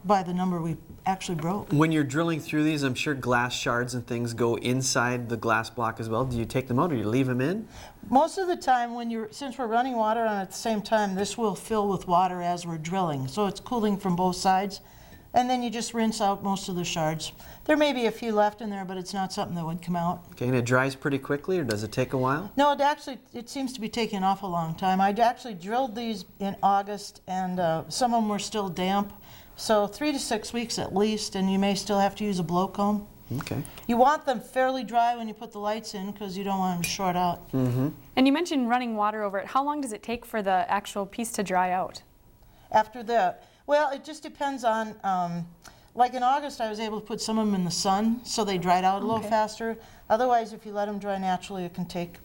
by the number we actually broke. When you're drilling through these, I'm sure glass shards and things go inside the glass block as well. Do you take them out or you leave them in? Most of the time, since we're running water on at the same time, this will fill with water as we're drilling. So it's cooling from both sides. And then you just rinse out most of the shards. There may be a few left in there, but it's not something that would come out. Okay, and it dries pretty quickly, or does it take a while? No, it seems to be taking an awful long time. I actually drilled these in August, and some of them were still damp. So 3 to 6 weeks at least, and you may still have to use a blow comb. Okay. You want them fairly dry when you put the lights in because you don't want them to short out. Mm-hmm. And you mentioned running water over it. How long does it take for the actual piece to dry out? After that, well, it just depends on, like in August, I was able to put some of them in the sun, so they dried out a little faster. Otherwise, if you let them dry naturally, it can take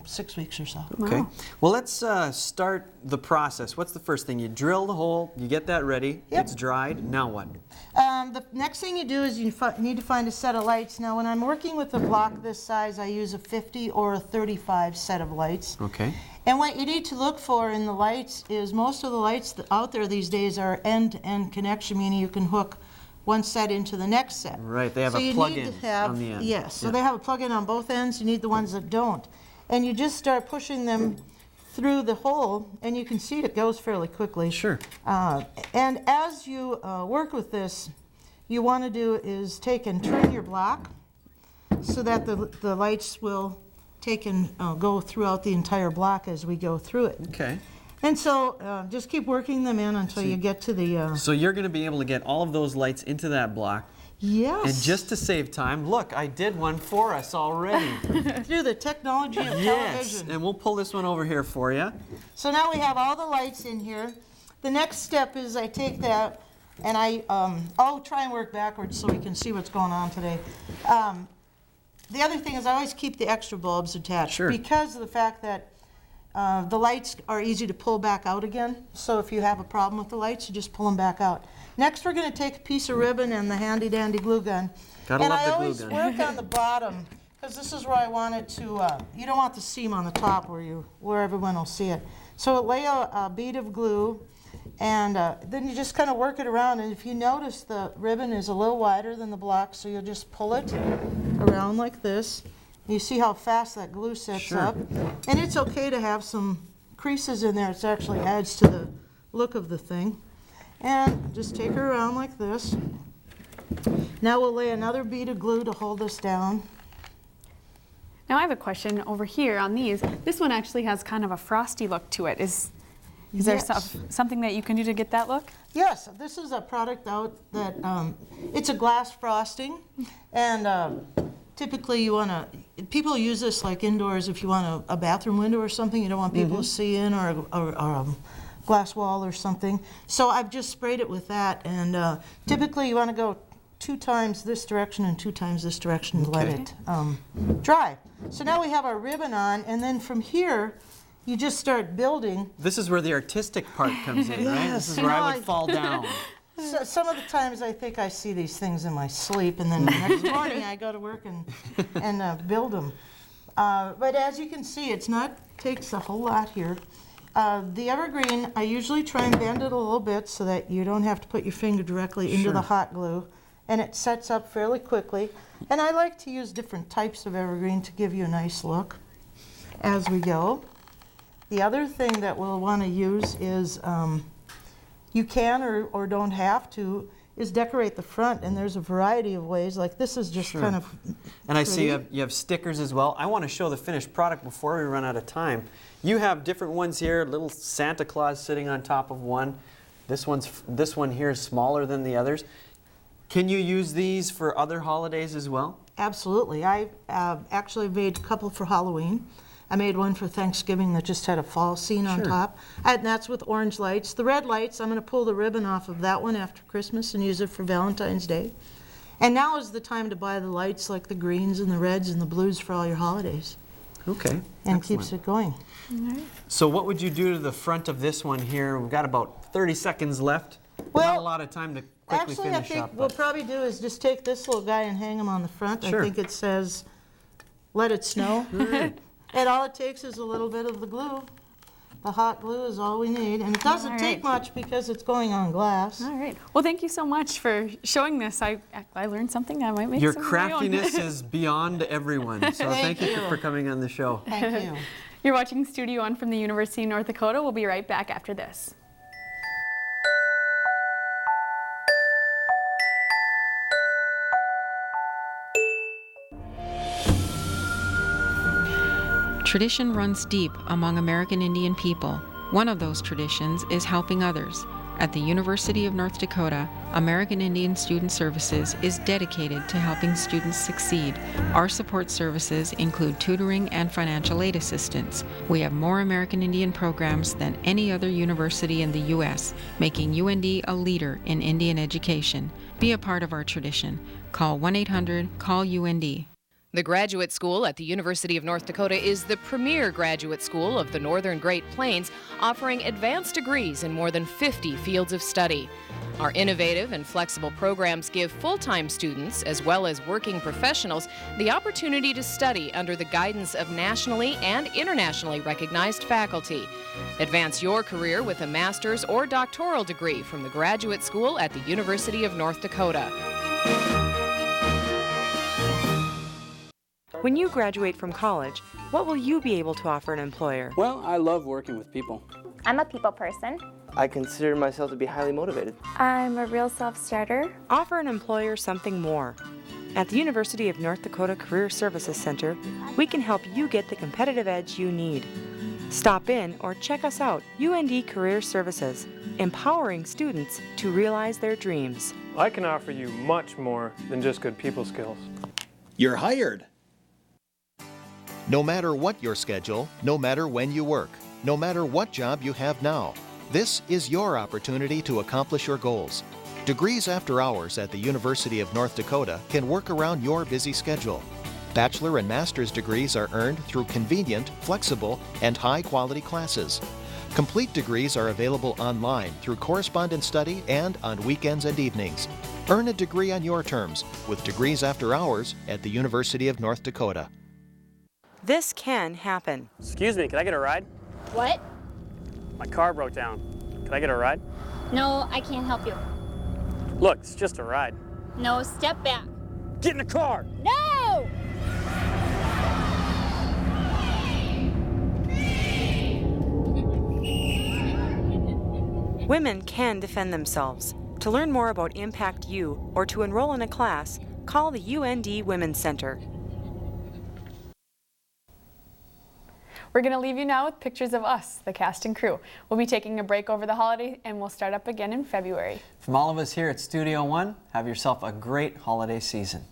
6 weeks or so. Okay. Well, let's start the process. What's the first thing? You drill the hole, you get that ready, it's dried, now what? The next thing you do is you need to find a set of lights. Now, when I'm working with a block this size, I use a 50 or a 35 set of lights. Okay. And what you need to look for in the lights is most of the lights out there these days are end-to-end connection, meaning you can hook one set into the next set. Right, they have a plug-in on the end. Yes, so they have a plug-in on both ends. You need the ones that don't. And you just start pushing them through the hole, and you can see it goes fairly quickly. Sure. And as you work with this, you want to do is take and turn your block so that the lights will take and go throughout the entire block as we go through it. Okay. And so just keep working them in until you get to the... So you're going to be able to get all of those lights into that block. Yes. And just to save time, look, I did one for us already. Through the technology of television. Yes, and we'll pull this one over here for you. So now we have all the lights in here. The next step is I take that and I'll try and work backwards so we can see what's going on today. The other thing is I always keep the extra bulbs attached because of the fact that the lights are easy to pull back out again. So if you have a problem with the lights, you just pull them back out. Next, we're going to take a piece of ribbon and the handy-dandy glue gun. Gotta love the glue gun. And I always work on the bottom because this is where I want it to, you don't want the seam on the top where everyone will see it. So lay a bead of glue and then you just kind of work it around. And if you notice, the ribbon is a little wider than the block, so you'll just pull it around like this. You see how fast that glue sets up. And it's okay to have some creases in there. It actually adds to the look of the thing. And just take her around like this. Now we'll lay another bead of glue to hold this down. Now I have a question over here on these. This one actually has kind of a frosty look to it. Is there something that you can do to get that look? Yes, this is a product out that, it's a glass frosting. And typically you want to, people use this like indoors if you want a bathroom window or something. You don't want people to see in or a glass wall or something. So I've just sprayed it with that. And typically you want to go 2 times this direction and 2 times this direction to let it dry. So now we have our ribbon on, and then from here, you just start building. This is where the artistic part comes in, right? This is where I would fall down. So, some of the times I think I see these things in my sleep, and then the next morning I go to work and build them. But as you can see, takes a whole lot here. The evergreen, I usually try and bend it a little bit so that you don't have to put your finger directly into the hot glue, and it sets up fairly quickly. And I like to use different types of evergreen to give you a nice look as we go. The other thing that we'll want to use is, you can or don't have to, is decorate the front, and there's a variety of ways. Like this is just kind of And I see you have stickers as well. I want to show the finished product before we run out of time. You have different ones here, little Santa Claus sitting on top of one. This one here is smaller than the others. Can you use these for other holidays as well? Absolutely. I actually made a couple for Halloween. I made one for Thanksgiving that just had a fall scene on top. And that's with orange lights. The red lights, I'm going to pull the ribbon off of that one after Christmas and use it for Valentine's Day. And now is the time to buy the lights like the greens and the reds and the blues for all your holidays. Okay. And Excellent. keeps it going. So what would you do to the front of this one here? We've got about 30 seconds left. Not a lot of time to quickly Actually, finish I think up. we'll probably do is just take this little guy and hang him on the front. Sure. I think it says, "Let it snow." And all it takes is a little bit of the glue. The hot glue is all we need. And it doesn't take much because it's going on glass. All right. Well, thank you so much for showing this. I learned something. I might make Your some of my own. craftiness is beyond everyone. So thank you for coming on the show. Thank you. You're watching Studio One from the University of North Dakota. We'll be right back after this. Tradition runs deep among American Indian people. One of those traditions is helping others. At the University of North Dakota, American Indian Student Services is dedicated to helping students succeed. Our support services include tutoring and financial aid assistance. We have more American Indian programs than any other university in the U.S., making UND a leader in Indian education. Be a part of our tradition. Call 1-800-CALL-UND. The Graduate School at the University of North Dakota is the premier graduate school of the Northern Great Plains, offering advanced degrees in more than 50 fields of study. Our innovative and flexible programs give full-time students, as well as working professionals, the opportunity to study under the guidance of nationally and internationally recognized faculty. Advance your career with a master's or doctoral degree from the Graduate School at the University of North Dakota. When you graduate from college, what will you be able to offer an employer? Well, I love working with people. I'm a people person. I consider myself to be highly motivated. I'm a real self-starter. Offer an employer something more. At the University of North Dakota Career Services Center, we can help you get the competitive edge you need. Stop in or check us out, UND Career Services, empowering students to realize their dreams. I can offer you much more than just good people skills. You're hired. No matter what your schedule, no matter when you work, no matter what job you have now, this is your opportunity to accomplish your goals. Degrees After Hours at the University of North Dakota can work around your busy schedule. Bachelor and master's degrees are earned through convenient, flexible, and high-quality classes. Complete degrees are available online through correspondence study and on weekends and evenings. Earn a degree on your terms with Degrees After Hours at the University of North Dakota. This can happen. Excuse me, can I get a ride? What? My car broke down. Can I get a ride? No, I can't help you. Look, it's just a ride. No, step back. Get in the car! No! Women can defend themselves. To learn more about Impact U or to enroll in a class, call the UND Women's Center. We're going to leave you now with pictures of us, the cast and crew. We'll be taking a break over the holiday and we'll start up again in February. From all of us here at Studio One, have yourself a great holiday season.